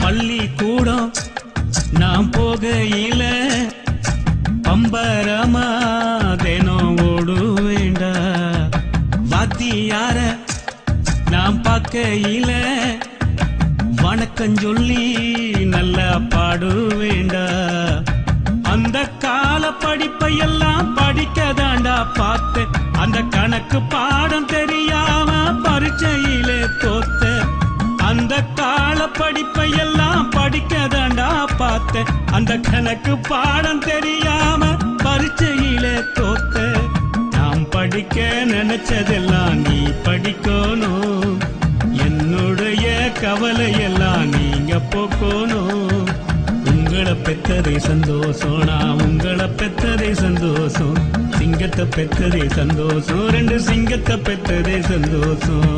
பள்ளிக்கூடம் நாம் போகையில பம்பரமா தினம் ஓடுவேண்டா. வாத்தியார நாம் பார்க்கையில வணக்கம் சொல்லி நல்லா பாடுவேண்டா. அந்த கால படிப்பை எல்லாம் படிக்கதாண்டா பார்த்த, அந்த கணக்கு பாடம் தெரியாம பரீட்சையிலே தோத்த. அந்த கால படிப்பை எல்லாம் படிக்கதாண்டா பார்த்த, அந்த கணக்கு பாடம் தெரியாம பரீட்சையிலே தோத்த. நாம் படிக்க நினைச்சதெல்லாம் நீ படிக்கணும், என்னுடைய கவலையெல்லாம் நீங்க போக்கணும். உங்களை பெற்றதே சந்தோஷம், நான் உங்களை பெற்றதே சந்தோஷம். சிங்கத்தை பெற்றதே சந்தோஷம், 2 சிங்கத்தை பெற்றதே சந்தோஷம்.